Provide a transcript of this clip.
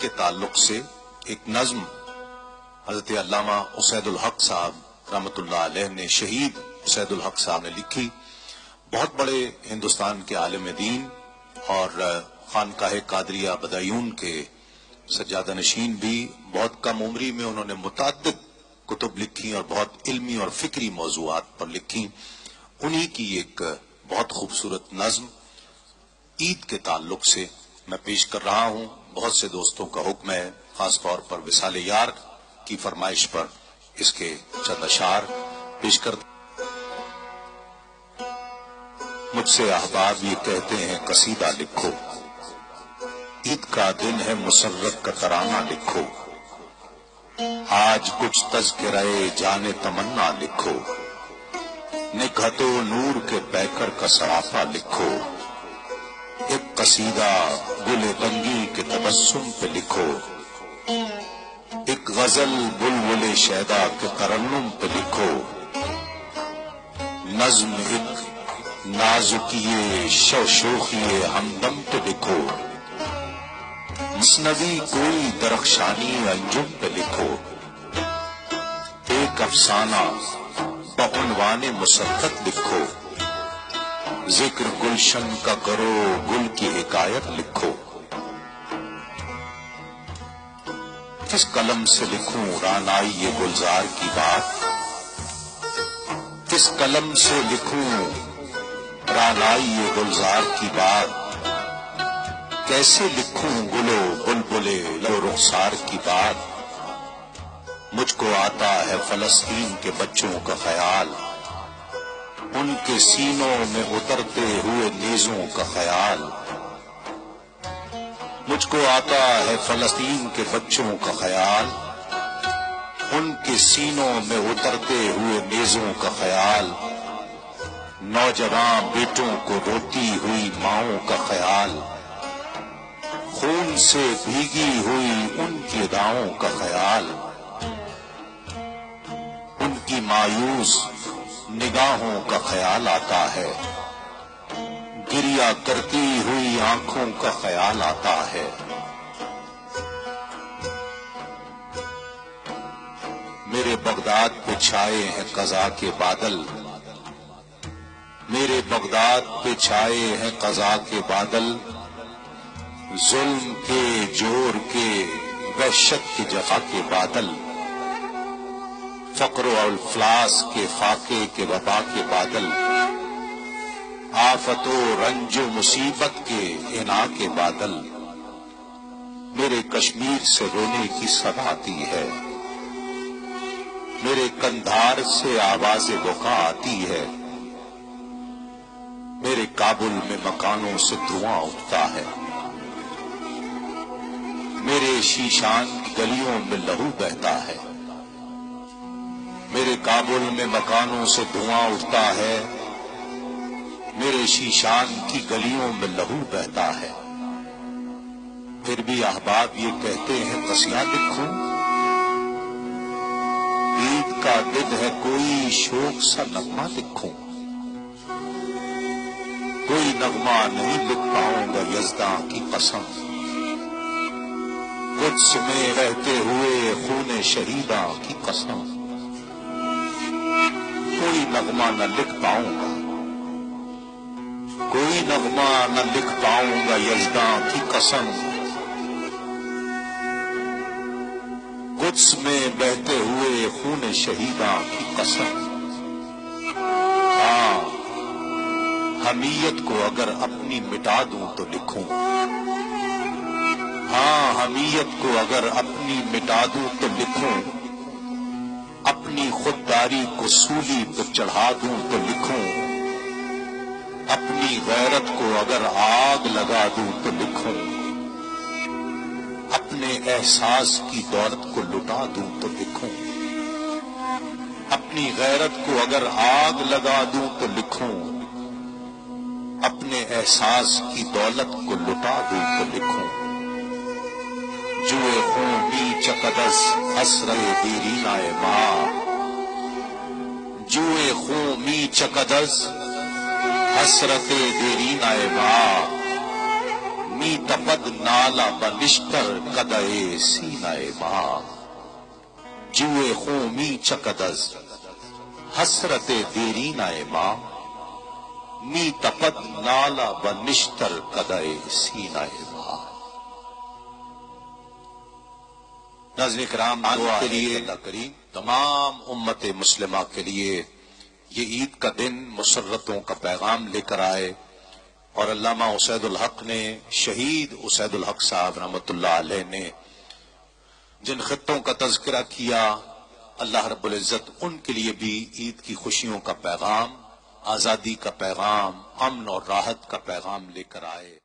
کے تعلق سے ایک نظم حضرت علامہ اسید الحق صاحب رحمۃ اللہ علیہ نے، شہید اسید الحق صاحب نے لکھی. بہت بڑے ہندوستان کے عالم دین اور خانقاہ قادریہ بدایون کے سجادہ نشین بھی. بہت کم عمری میں انہوں نے متعدد کتب لکھی اور بہت علمی اور فکری موضوعات پر لکھی. انہی کی ایک بہت خوبصورت نظم عید کے تعلق سے میں پیش کر رہا ہوں. بہت سے دوستوں کا حکم ہے، خاص طور پر وصال یار کی فرمائش پر اس کے چند اشعار پیش کر. مجھ سے احباب یہ کہتے ہیں قصیدہ لکھو، عید کا دن ہے مسرت کا ترانہ لکھو، آج کچھ تذکرہ جان تمنا لکھو، نکہت و نور کے پیکر کا سراپا لکھو، ایک قصیدہ گل رنگی کے تبسم پہ لکھو، ایک غزل بلبل شیدا کے ترنم پہ لکھو، نظم ایک نازکیے شوخیے ہمدم پہ لکھو، مثنوی کوئی درخشانی انجم پہ لکھو، ایک افسانہ بعنوان مسرت لکھو، ذکر گلشن کا کرو گل کی حکایت لکھو. کس قلم سے لکھوں رعنائی یہ گلزار کی بات، کس قلم سے لکھوں رعنائی یہ گلزار کی بات، کیسے لکھوں گلو بلبلے لو رخسار کی بات. مجھ کو آتا ہے فلسطین کے بچوں کا خیال، ان کے سینوں میں اترتے ہوئے نیزوں کا خیال. مجھ کو آتا ہے فلسطین کے بچوں کا خیال، ان کے سینوں میں اترتے ہوئے نیزوں کا خیال. نوجوان بیٹوں کو روتی ہوئی ماؤں کا خیال، خون سے بھیگی ہوئی ان کی اداؤں کا خیال. ان کی مایوس نگاہوں کا خیال آتا ہے، گریا کرتی ہوئی آنکھوں کا خیال آتا ہے. میرے بغداد پہ چھائے ہیں قضا کے بادل، میرے بغداد پہ چھائے ہیں قضا کے بادل، ظلم کے جور کے وحشت کے جفا کے بادل، فقر و افلاس کے فاقے کے وبا کے بادل، آفت و رنج و مصیبت کے عنا کے بادل. میرے کشمیر سے رونے کی صدا آتی ہے، میرے قندھار سے آواز بکا آتی ہے، میرے کابل میں مکانوں سے دھواں اٹھتا ہے، میرے شیشان کی گلیوں میں لہو بہتا ہے، میرے کابل میں مکانوں سے دھواں اٹھتا ہے، میرے شیشان کی گلیوں میں لہو بہتا ہے. پھر بھی احباب یہ کہتے ہیں قصیدہ لکھوں، عید کا دن ہے کوئی شوق سا نغمہ لکھوں، کوئی نغمہ نہیں لکھ پاؤں گا یزداں کی قسم، قدس میں بہتے ہوئے خون شہیداں کی قسم. کوئی نغمہ نہ لکھ پاؤں گا، کوئی نغمہ نہ لکھ پاؤں گا یزداں کی قسم، قدس میں بہتے ہوئے خون شہیداں کی قسم. ہاں حمیت کو اگر اپنی مٹا دوں تو لکھوں، ہاں حمیت کو اگر اپنی مٹا دوں تو لکھوں، اپنی خودداری کو سولی پہ چڑھا دوں تو لکھوں، اپنی غیرت کو اگر آگ لگا دوں تو لکھوں، اپنے احساس کی دولت کو لٹا دوں تو لکھوں، اپنی غیرت کو اگر آگ لگا دوں تو لکھوں، اپنے احساس کی دولت کو لٹا دوں تو لکھوں. جوئے خون بی چقدس حسرت دیرینہ ماں، جوئے خون می چقدس حسرت دیرینہ ماں، می تپد نالا بنشتر کدئے سینہ ماں جوئے خوں می چکدز حسرت دیرینہ ماں می تپد نالا بنشتر کدئے سینہ ماں۔ ناظرین کرام، دعا کے لیے اللہ کریم تمام امت مسلمہ کے لیے یہ عید کا دن مسرتوں کا پیغام لے کر آئے، اور علامہ اسید الحق نے، شہید اسید الحق صاحب رحمۃ اللہ علیہ نے جن خطوں کا تذکرہ کیا، اللہ رب العزت ان کے لیے بھی عید کی خوشیوں کا پیغام، آزادی کا پیغام، امن اور راحت کا پیغام لے کر آئے۔